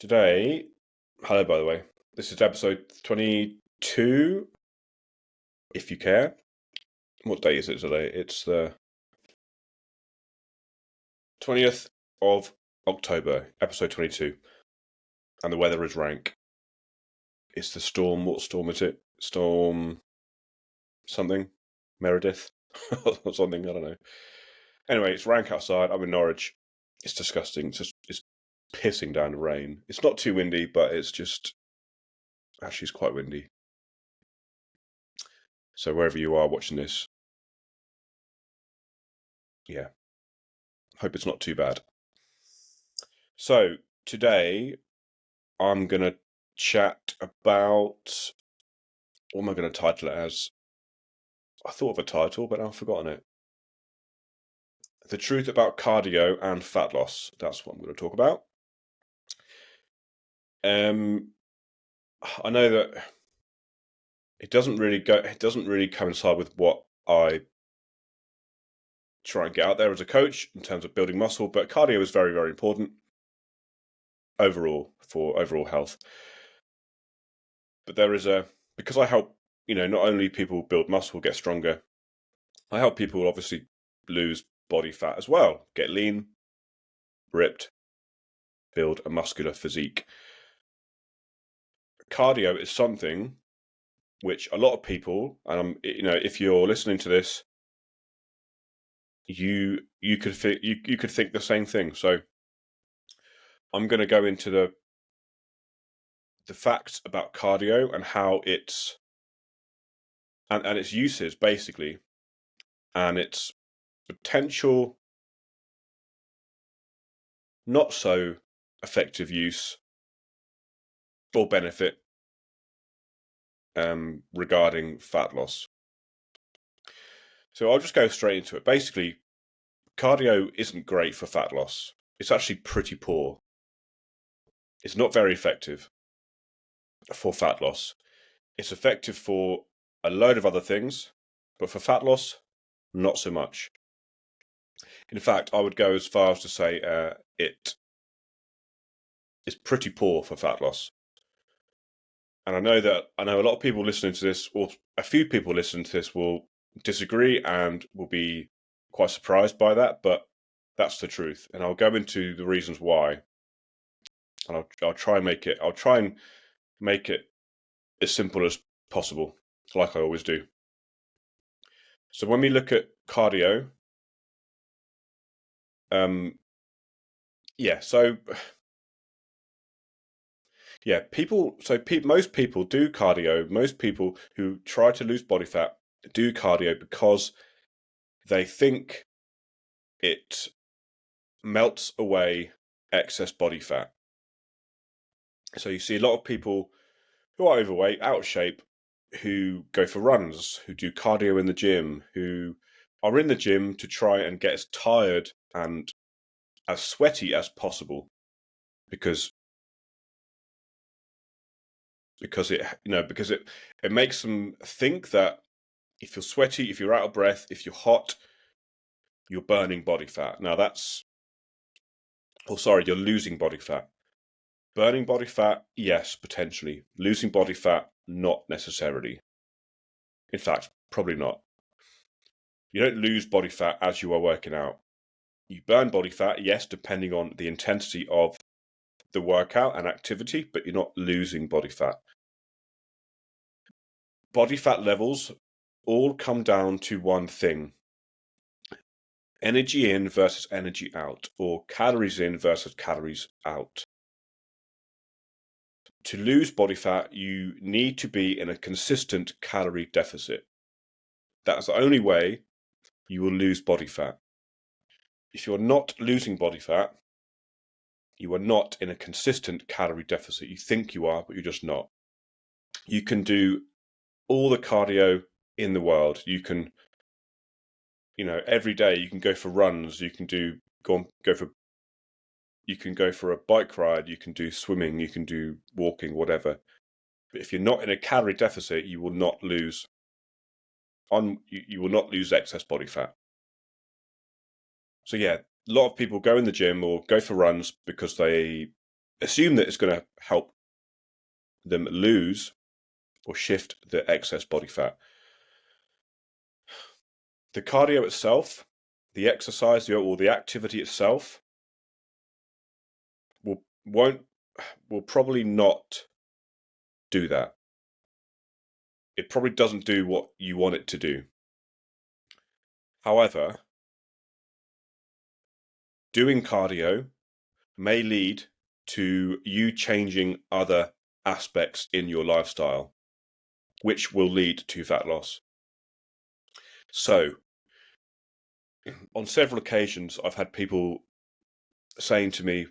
Today, hello, by the way. This is episode 22, if you care. What day is it today? It's the 20th of October, episode 22. And the weather is rank. It's the storm. What storm is it? Storm something? Meredith? Or something, I don't know. Anyway, it's rank outside. I'm in Norwich. It's disgusting. It's pissing down rain. It's not too windy, but it's just... Actually, it's quite windy. So wherever you are watching this, yeah, hope it's not too bad. So today I'm going to chat about, what am I going to title it as? I thought of a title, but I've forgotten it. The truth about cardio and fat loss. That's what I'm going to talk about. I know that it doesn't really coincide with what I try and get out there as a coach in terms of building muscle, but cardio is very, very important overall for overall health. But because I help, not only people build muscle, get stronger, I help people obviously lose body fat as well, get lean, ripped, build a muscular physique. Cardio is something which a lot of people, and if you're listening to this, you could think the same thing. So I'm going to go into the facts about cardio and how it's and its uses basically, and its potential not so effective use or benefit regarding fat loss. So I'll just go straight into it. Basically, cardio isn't great for fat loss. It's actually pretty poor. It's not very effective for fat loss. It's effective for a load of other things, but for fat loss, not so much. In fact, I would go as far as to say it is pretty poor for fat loss. And I know a lot of people listening to this, or a few people listening to this, will disagree and will be quite surprised by that, but that's the truth. And I'll go into the reasons why. And I'll try and make it as simple as possible, like I always do. So when we look at cardio, most people do cardio. Most people who try to lose body fat do cardio because they think it melts away excess body fat. So you see a lot of people who are overweight, out of shape, who go for runs, who do cardio in the gym, who are in the gym to try and get as tired and as sweaty as possible because it makes them think that if you're sweaty, if you're out of breath, if you're hot, you're burning body fat. Now you're losing body fat. Burning body fat, yes, potentially. Losing body fat, not necessarily. In fact, probably not. You don't lose body fat as you are working out. You burn body fat, yes, depending on the intensity of the workout and activity, but you're not losing body fat. Body fat levels all come down to one thing: energy in versus energy out, or calories in versus calories out. To lose body fat, you need to be in a consistent calorie deficit. That's the only way you will lose body fat. If you're not losing body fat, you are not in a consistent calorie deficit. You think you are, but you're just not. You can do all the cardio in the world. You can, every day you can go for runs. You can you can go for a bike ride. You can do swimming. You can do walking, whatever. But if you're not in a calorie deficit, you will not lose excess body fat. So yeah, a lot of people go in the gym or go for runs because they assume that it's going to help them lose or shift the excess body fat. The cardio itself, the exercise, or the activity itself will probably not do that. It probably doesn't do what you want it to do. However, doing cardio may lead to you changing other aspects in your lifestyle, which will lead to fat loss. So, on several occasions, I've had people saying to me,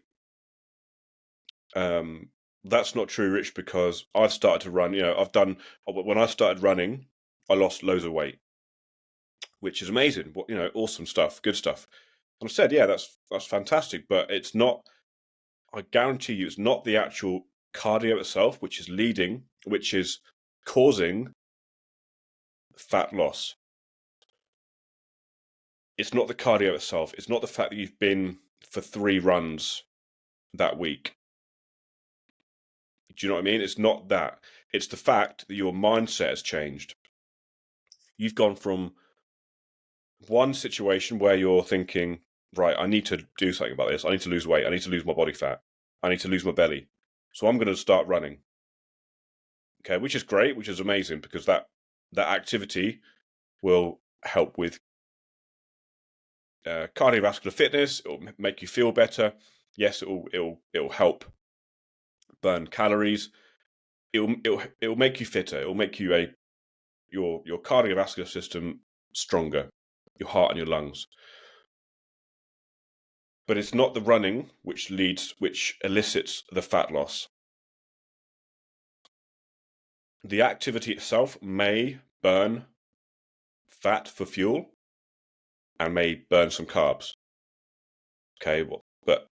that's not true, Rich, because I've started to run. When I started running, I lost loads of weight, which is amazing. Awesome stuff, good stuff. And I said, yeah, that's fantastic, but it's not. I guarantee you, it's not the actual cardio itself, which is causing fat loss. It's not the cardio itself. It's not the fact that you've been for 3 runs that week. Do you know what I mean? It's not that. It's the fact that your mindset has changed. You've gone from one situation where you're thinking, right, I need to do something about this. I need to lose weight. I need to lose my body fat. I need to lose my belly. So I'm going to start running. Okay, which is great, which is amazing, because that activity will help with cardiovascular fitness. It'll make you feel better. Yes, it'll help burn calories. It'll make you fitter. It'll make you your cardiovascular system stronger, your heart and your lungs. But it's not the running which elicits the fat loss. The activity itself may burn fat for fuel and may burn some carbs. Okay, but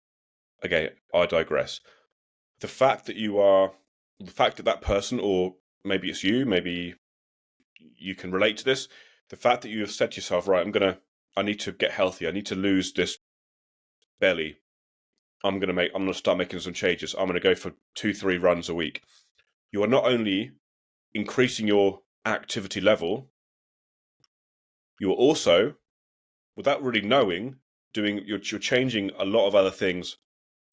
again, I digress. The fact that that person, or maybe it's you, maybe you can relate to this, the fact that you have said to yourself, right, I need to get healthy, I need to lose this belly, I'm going to start making some changes, I'm going to go for 2-3 runs a week. You are not only increasing your activity level, you are also, without really knowing, you're changing a lot of other things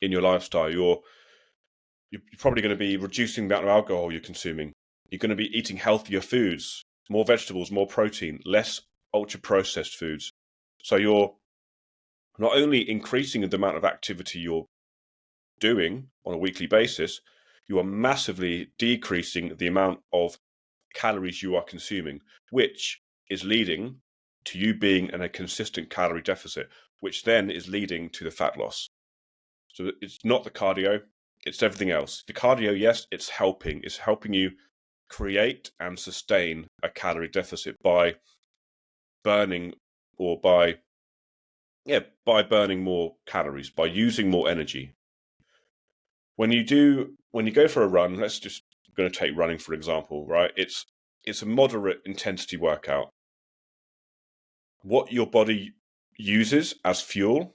in your lifestyle. You're probably going to be reducing the amount of alcohol you're consuming. You're going to be eating healthier foods, more vegetables, more protein, less ultra-processed foods. So you're not only increasing the amount of activity you're doing on a weekly basis, you are massively decreasing the amount of calories you are consuming, which is leading to you being in a consistent calorie deficit, which then is leading to the fat loss. So it's not the cardio, it's everything else. The cardio, yes, it's helping you create and sustain a calorie deficit by burning burning more calories, by using more energy. When you go for a run, I'm going to take running for example, right? It's a moderate intensity workout. What your body uses as fuel,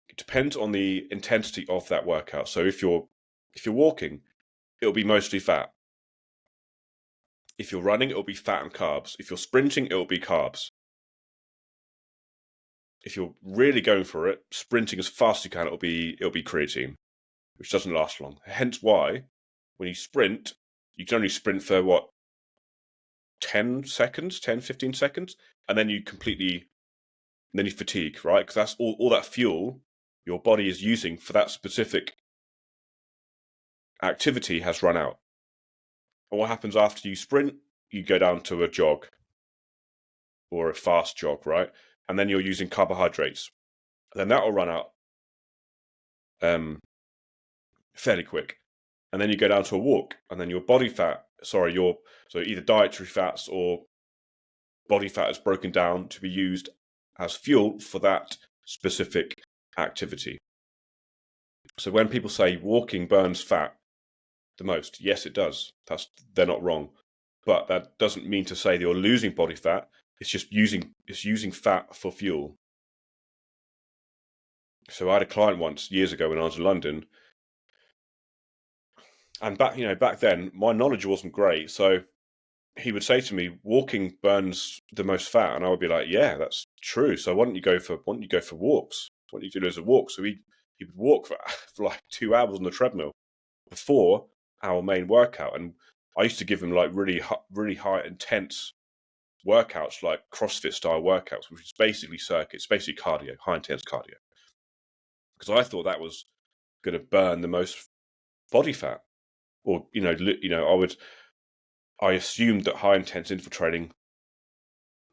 it depends on the intensity of that workout. So if you're walking, it'll be mostly fat. If you're running, it'll be fat and carbs. If you're sprinting, it'll be carbs. If you're really going for it, sprinting as fast as you can, it'll be creatine, which doesn't last long. Hence why, when you sprint, you can only sprint for 10 seconds, 10, 15 seconds, and then you fatigue, right? Because that's all that fuel your body is using for that specific activity has run out. And what happens after you sprint? You go down to a jog or a fast jog, right? And then you're using carbohydrates. And then that will run out fairly quick. And then you go down to a walk, and then your body fat, so either dietary fats or body fat is broken down to be used as fuel for that specific activity. So when people say walking burns fat the most, yes, it does. They're not wrong. But that doesn't mean to say that you're losing body fat. It's just using fat for fuel. So I had a client once, years ago when I was in London. And back then, my knowledge wasn't great, so he would say to me, "Walking burns the most fat," and I would be like, "Yeah, that's true. So why don't you go for walks? Why don't you do loads of walks?" So he would walk for, for like 2 hours on the treadmill before our main workout, and I used to give him like really high intense workouts, like CrossFit style workouts, which is basically circuits, basically cardio, high intense cardio, because I thought that was going to burn the most body fat, or I assumed that high intense interval training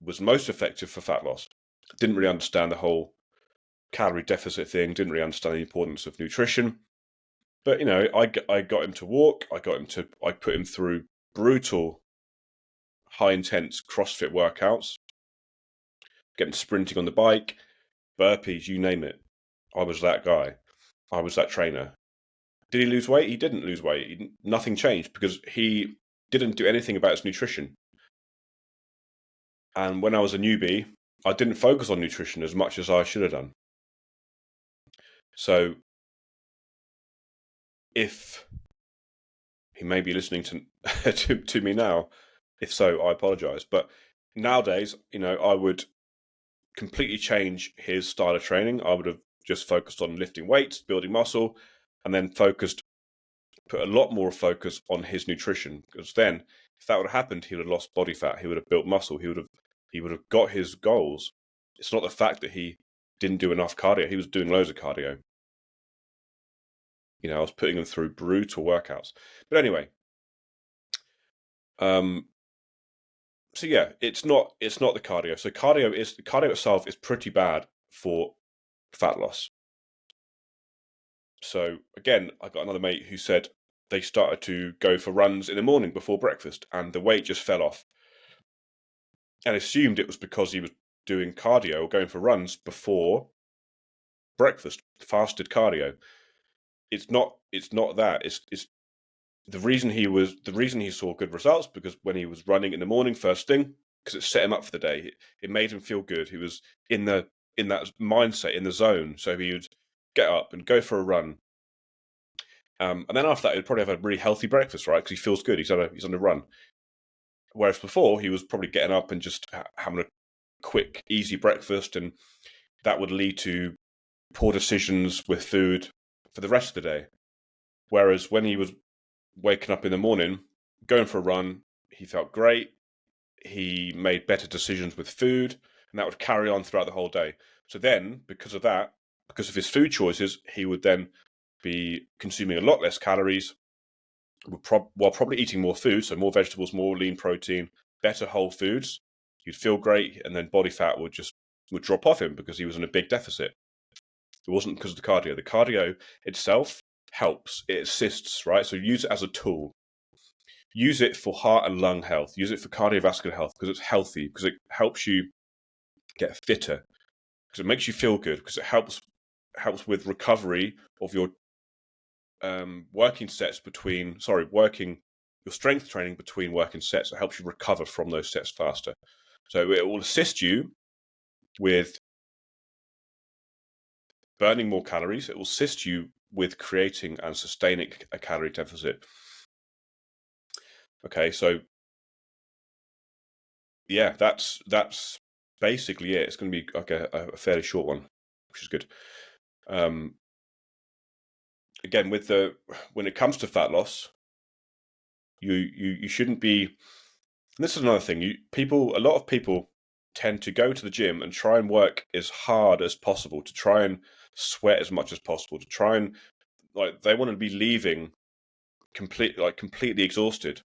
was most effective for fat loss. Didn't really understand the whole calorie deficit thing. Didn't really understand the importance of nutrition. But I got him to walk. I put him through brutal, high intense CrossFit workouts, getting sprinting on the bike, burpees, you name it. I was that guy. I was that trainer. Did he lose weight? He didn't lose weight. Nothing changed because he didn't do anything about his nutrition. And when I was a newbie, I didn't focus on nutrition as much as I should have done. So if he may be listening to me now, if so, I apologize. But nowadays, I would completely change his style of training. I would have just focused on lifting weights, building muscle, and then put a lot more focus on his nutrition. Because then, if that would have happened, he would have lost body fat. He would have built muscle. He would have got his goals. It's not the fact that he didn't do enough cardio. He was doing loads of cardio. I was putting him through brutal workouts. But anyway, so yeah, it's not the cardio. So cardio itself is pretty bad for fat loss. So again, I got another mate who said they started to go for runs in the morning before breakfast, and the weight just fell off, and assumed it was because he was doing cardio or going for runs before breakfast, fasted cardio. It's not that. It's the reason he saw good results, because when he was running in the morning first thing, because it set him up for the day. It made him feel good. He was in that mindset, in the zone. So he would get up and go for a run. And then after that, he'd probably have a really healthy breakfast, right? Because he feels good. He's on a run. Whereas before, he was probably getting up and just having a quick, easy breakfast, and that would lead to poor decisions with food for the rest of the day. Whereas when he was waking up in the morning, going for a run, he felt great. He made better decisions with food, and that would carry on throughout the whole day. So then, because of his food choices, he would then be consuming a lot less calories, while probably eating more food, so more vegetables, more lean protein, better whole foods. He'd feel great, and then body fat would drop off him because he was in a big deficit. It wasn't because of the cardio. The cardio itself helps, it assists, right? So use it as a tool. Use it for heart and lung health. Use it for cardiovascular health because it's healthy, because it helps you get fitter, because it makes you feel good, because it helps with recovery of your working your strength training between working sets. It helps you recover from those sets faster. So it will assist you with burning more calories. It will assist you with creating and sustaining a calorie deficit. Okay, so yeah, that's basically it. It's going to be like a fairly short one, which is good. Again, when it comes to fat loss, you shouldn't be. And this is another thing. A lot of people tend to go to the gym and try and work as hard as possible, to try and sweat as much as possible, to try and they want to be leaving completely exhausted.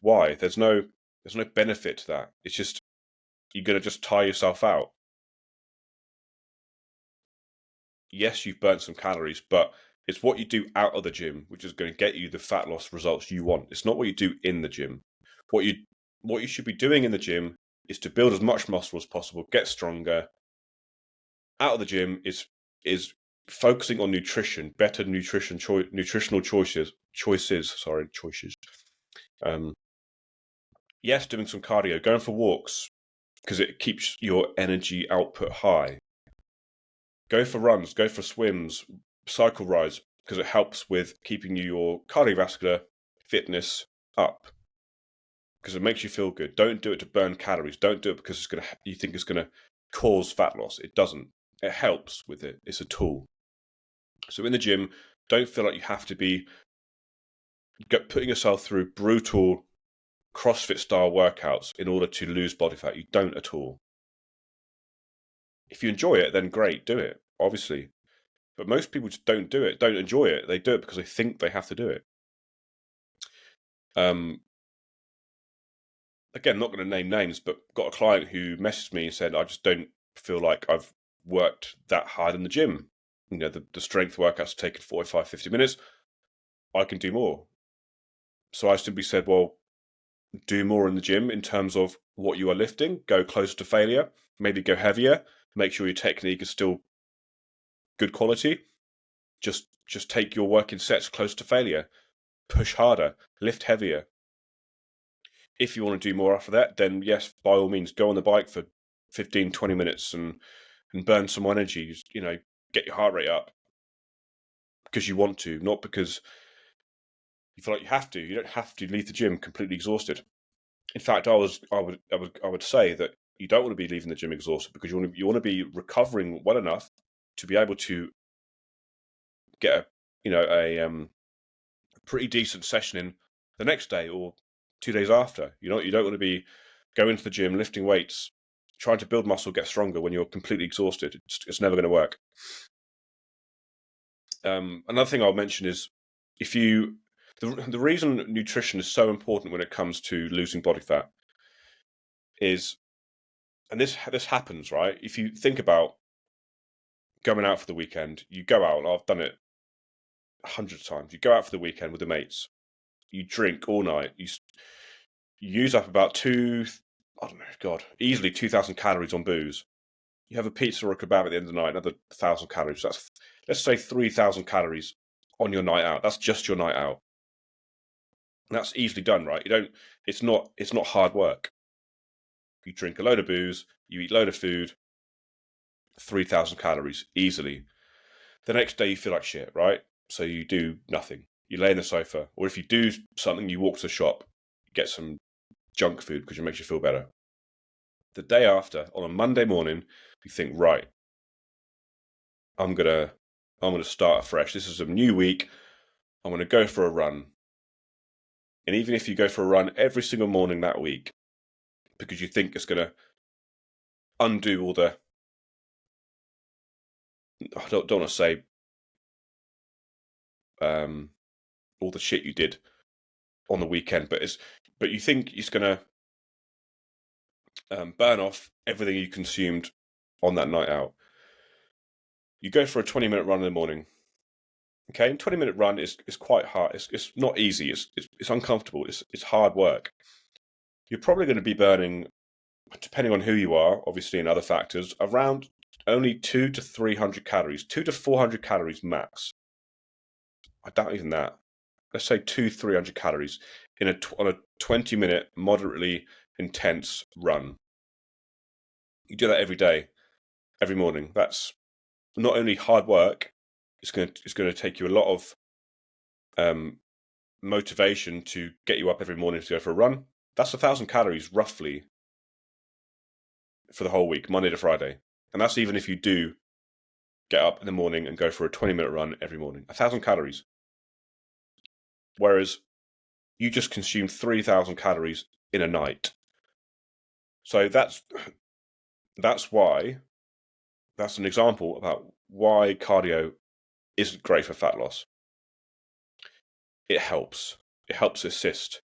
Why? There's no benefit to that. It's just you're going to just tire yourself out. Yes, you've burnt some calories, but it's what you do out of the gym which is going to get you the fat loss results you want. It's not what you do in the gym. What you should be doing in the gym is to build as much muscle as possible, get stronger. Out of the gym is focusing on nutrition, better nutritional choices. Yes, doing some cardio, going for walks, because it keeps your energy output high. Go for runs, go for swims, cycle rides, because it helps with keeping your cardiovascular fitness up, because it makes you feel good. Don't do it to burn calories. Don't do it because you think it's going to cause fat loss. It doesn't. It helps with it. It's a tool. So in the gym, don't feel like you have to be putting yourself through brutal CrossFit style workouts in order to lose body fat. You don't at all. If you enjoy it, then great, do it, obviously. But most people just don't do it, don't enjoy it. They do it because they think they have to do it. Again, not going to name names, but got a client who messaged me and said, I just don't feel like I've worked that hard in the gym. You know, the strength workouts are taking 45, 50 minutes. I can do more. So I simply said, well, do more in the gym in terms of what you are lifting, go closer to failure, maybe go heavier, make sure your technique is still good quality. Just take your work in sets close to failure, push harder, lift heavier. If you want to do more after that, then yes, by all means, go on the bike for 15, 20 minutes and burn some energy, you know, get your heart rate up because you want to, not because you feel like you have to. You don't have to leave the gym completely exhausted. In fact, I would say that you don't want to be leaving the gym exhausted, because you want to be recovering well enough to be able to get a pretty decent session in the next day or 2 days after. You don't want to be going to the gym, lifting weights, trying to build muscle, get stronger when you're completely exhausted. It's never going to work. Another thing I'll mention is the reason nutrition is so important when it comes to losing body fat is, and this happens, right? If you think about going out for the weekend, you go out, and I've done it 100 times. You go out for the weekend with the mates, you drink all night, you use up about easily 2,000 calories on booze. You have a pizza or a kebab at the end of the night, another 1,000 calories. That's, let's say, 3,000 calories on your night out. That's just your night out. And that's easily done, right? It's not hard work. You drink a load of booze, you eat a load of food, 3,000 calories easily. The next day you feel like shit, right? So you do nothing. You lay on the sofa, or if you do something, you walk to the shop, get some junk food because it makes you feel better. The day after, on a Monday morning, you think, right, I'm gonna start afresh. This is a new week. I'm gonna go for a run. And even if you go for a run every single morning that week, because you think it's gonna undo all the, I don't want to say all the shit you did on the weekend, but you think it's gonna burn off everything you consumed on that night out. You go for a 20-minute run in the morning. Okay, 20-minute run is quite hard. It's not easy. It's uncomfortable. It's hard work. You're probably going to be burning, depending on who you are, obviously, and other factors, around only 200 to 300 calories, 200 to 400 calories max. I doubt even that. Let's say 200-300 calories on a 20-minute moderately intense run. You do that every day, every morning. That's not only hard work. It's going to take you a lot of motivation to get you up every morning to go for a run. That's 1,000 calories roughly for the whole week, Monday to Friday. And that's even if you do get up in the morning and go for a 20-minute run every morning. 1,000 calories. Whereas you just consume 3,000 calories in a night. So that's an example about why cardio isn't great for fat loss. It helps assist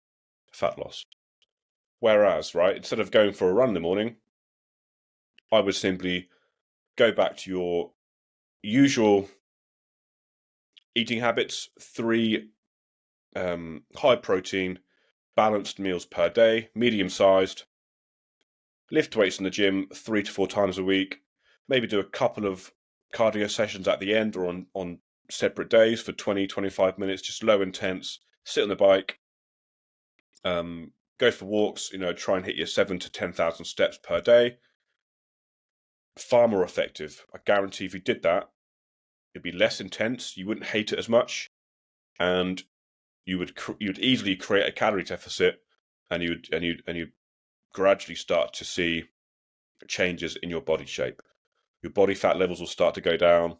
fat loss. Whereas, right, instead of going for a run in the morning, I would simply go back to your usual eating habits, 3 high protein, balanced meals per day, medium sized, lift weights in the gym 3 to 4 times a week, maybe do a couple of cardio sessions at the end or on separate days for 20, 25 minutes, just low intense, sit on the bike, go for walks, try and hit your 7 to 10,000 steps per day. Far more effective. I guarantee if you did that, It'd be less intense. You wouldn't hate it as much, and you would easily create a calorie deficit, and you gradually start to see changes in your body shape. Your body fat levels will start to go down.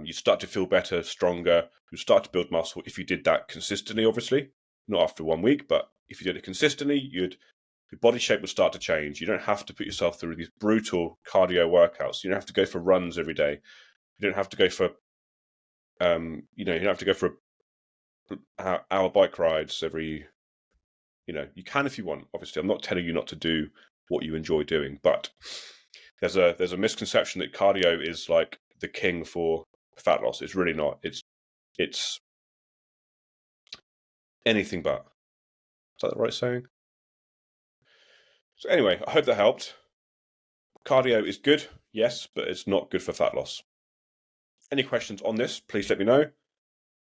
You start to feel better, stronger. You start to build muscle if you did that consistently. Obviously, not after 1 week, but if you did it consistently, your body shape would start to change. You don't have to put yourself through these brutal cardio workouts. You don't have to go for runs every day. You don't have to go for, you don't have to go for hour bike rides every. You can if you want. Obviously, I'm not telling you not to do what you enjoy doing, but there's a misconception that cardio is like the king for fat loss. It's really not. It's anything but. Is that the right saying? So anyway, I hope that helped. Cardio is good, yes, but it's not good for fat loss. Any questions on this, please let me know.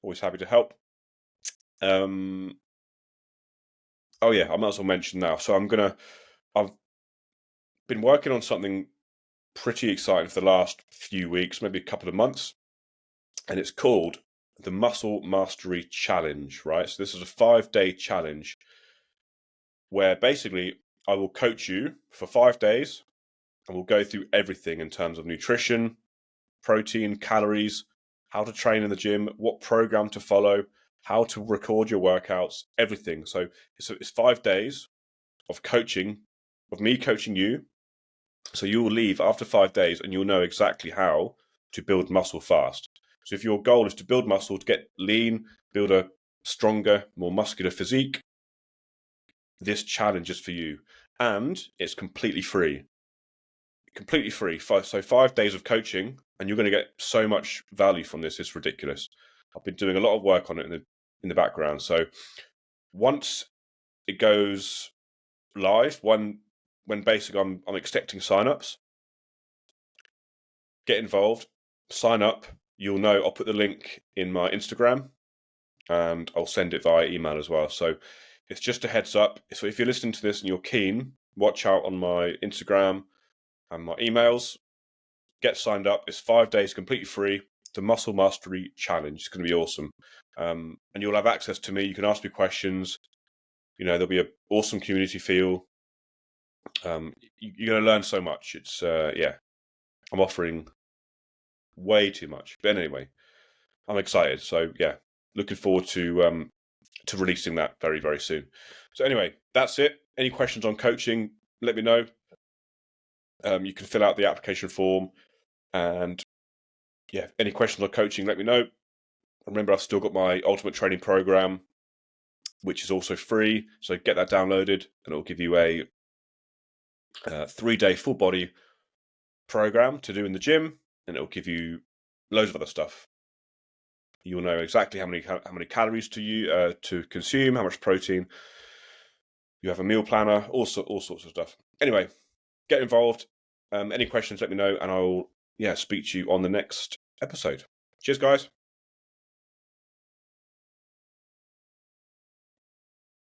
Always happy to help. Oh yeah, I might as well mention now. So I've been working on something pretty exciting for the last few weeks, maybe a couple of months, and it's called the Muscle Mastery Challenge, right? So this is a 5-day challenge where basically I will coach you for 5 days and we'll go through everything in terms of nutrition, protein, calories, how to train in the gym, what program to follow, how to record your workouts, everything. So it's 5 days of coaching, of me coaching you. So you will leave after 5 days and you'll know exactly how to build muscle fast. So if your goal is to build muscle, to get lean, build a stronger, more muscular physique, this challenge is for you. And it's completely free. Completely free. So 5 days of coaching, and you're going to get so much value from this. It's ridiculous. I've been doing a lot of work on it in the background. So once it goes live, when basically I'm expecting signups, get involved, sign up. You'll know. I'll put the link in my Instagram, and I'll send it via email as well. So it's just a heads up. So if you're listening to this and you're keen, watch out on my Instagram and my emails. Get signed up. It's 5 days completely free. The Muscle Mastery Challenge. It's going to be awesome. And you'll have access to me. You can ask me questions. There'll be an awesome community feel. You're going to learn so much. It's, I'm offering way too much. But anyway, I'm excited. So yeah, looking forward to releasing that very, very soon. So anyway, that's it. Any questions on coaching, let me know. You can fill out the application form, and yeah, any questions on coaching, let me know. Remember, I've still got my Ultimate Training Program, which is also free. So get that downloaded, and it'll give you a 3-day full body program to do in the gym, and it'll give you loads of other stuff. You'll know exactly how many calories to consume, how much protein. You have a meal planner, all sorts of stuff. Anyway, get involved. Any questions, let me know, and I'll speak to you on the next episode. Cheers, guys.